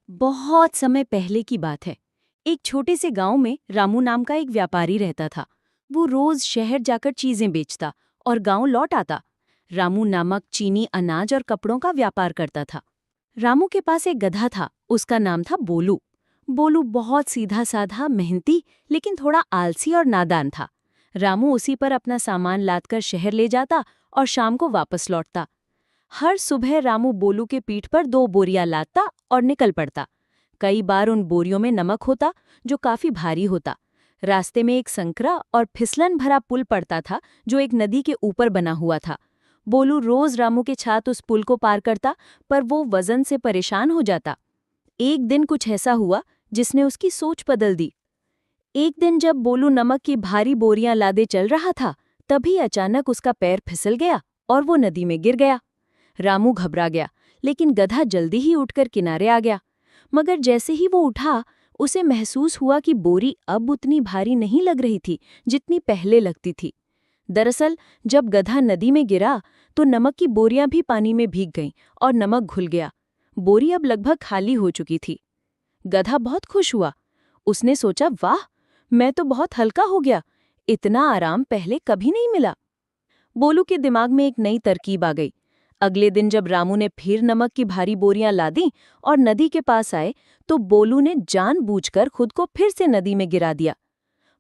बहुत समय पहले की बात है। एक छोटे से गांव में रामू नाम का एक व्यापारी रहता था। वो रोज शहर जाकर चीजें बेचता और गांव लौट आता। रामू नमक, चीनी, अनाज और कपड़ों का व्यापार करता था। रामू के पास एक गधा था, उसका नाम था बोलू। बोलू बहुत सीधा साधा, मेहनती, लेकिन थोड़ा आलसी और नादान था। रामू उसी पर अपना सामान लादकर शहर ले जाता और शाम को वापस लौटता। हर सुबह रामू बोलू के पीठ पर 2 बोरियां लादता और निकल पड़ता। कई बार उन बोरियों में नमक होता, जो काफी भारी होता। रास्ते में एक संकरा और फिसलन भरा पुल पड़ता था, जो एक नदी के ऊपर बना हुआ था। बोलू रोज रामू के साथ उस पुल को पार करता, पर वो वजन से परेशान हो जाता। एक दिन कुछ ऐसा हुआ जिसने उसकी सोच बदल दी। एक दिन जब बोलू नमक की भारी बोरियां लादे चल रहा था, तभी अचानक उसका पैर फिसल गया और वो नदी में गिर गया। रामू घबरा गया, लेकिन गधा जल्दी ही उठकर किनारे आ गया। मगर जैसे ही वो उठा, उसे महसूस हुआ कि बोरी अब उतनी भारी नहीं लग रही थी जितनी पहले लगती थी। दरअसल जब गधा नदी में गिरा, तो नमक की बोरियां भी पानी में भीग गईं और नमक घुल गया। बोरी अब लगभग खाली हो चुकी थी। गधा बहुत खुश हुआ। उसने सोचा, वाह, मैं तो बहुत हल्का हो गया। इतना आराम पहले कभी नहीं मिला। बोलू के दिमाग में एक नई तरकीब आ गई। अगले दिन जब रामू ने फिर नमक की भारी बोरियां लादी और नदी के पास आए, तो बोलू ने जानबूझकर खुद को फिर से नदी में गिरा दिया।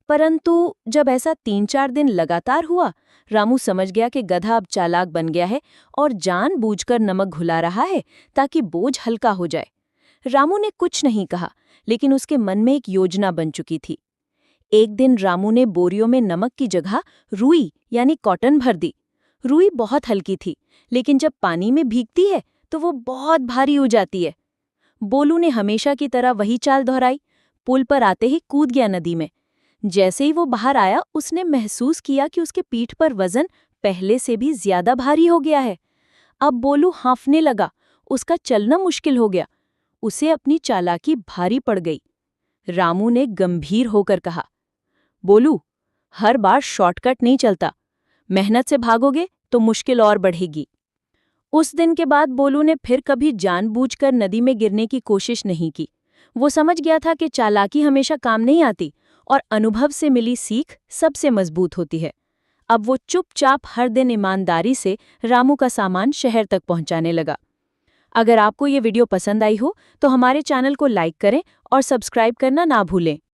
परंतु जब ऐसा 3-4 दिन लगातार हुआ, रामू समझ गया कि गधा अब चालाक बन गया है और जानबूझकर नमक घुला रहा है ताकि बोझ हल्का हो जाए। रामू ने कुछ नहीं कहा, लेकिन उसके मन में एक योजना बन चुकी थी। एक दिन रामू ने बोरियों में नमक की जगह रुई यानी कॉटन भर दी। रुई बहुत हल्की थी, लेकिन जब पानी में भीगती है तो वो बहुत भारी हो जाती है। बोलू ने हमेशा की तरह वही चाल दोहराई। पुल पर आते ही कूद गया नदी में। जैसे ही वो बाहर आया, उसने महसूस किया कि उसके पीठ पर वजन पहले से भी ज्यादा भारी हो गया है। अब बोलू हांफने लगा, उसका चलना मुश्किल हो गया। उसे अपनी चालाकी भारी पड़ गई। रामू ने गंभीर होकर कहा, बोलू, हर बार शॉर्टकट नहीं चलता। मेहनत से भागोगे तो मुश्किल और बढ़ेगी। उस दिन के बाद बोलू ने फिर कभी जानबूझकर नदी में गिरने की कोशिश नहीं की। वो समझ गया था कि चालाकी हमेशा काम नहीं आती और अनुभव से मिली सीख सबसे मजबूत होती है। अब वो चुपचाप हर दिन ईमानदारी से रामू का सामान शहर तक पहुंचाने लगा। अगर आपको ये वीडियो पसंद आई हो तो हमारे चैनल को लाइक करें और सब्सक्राइब करना ना भूलें।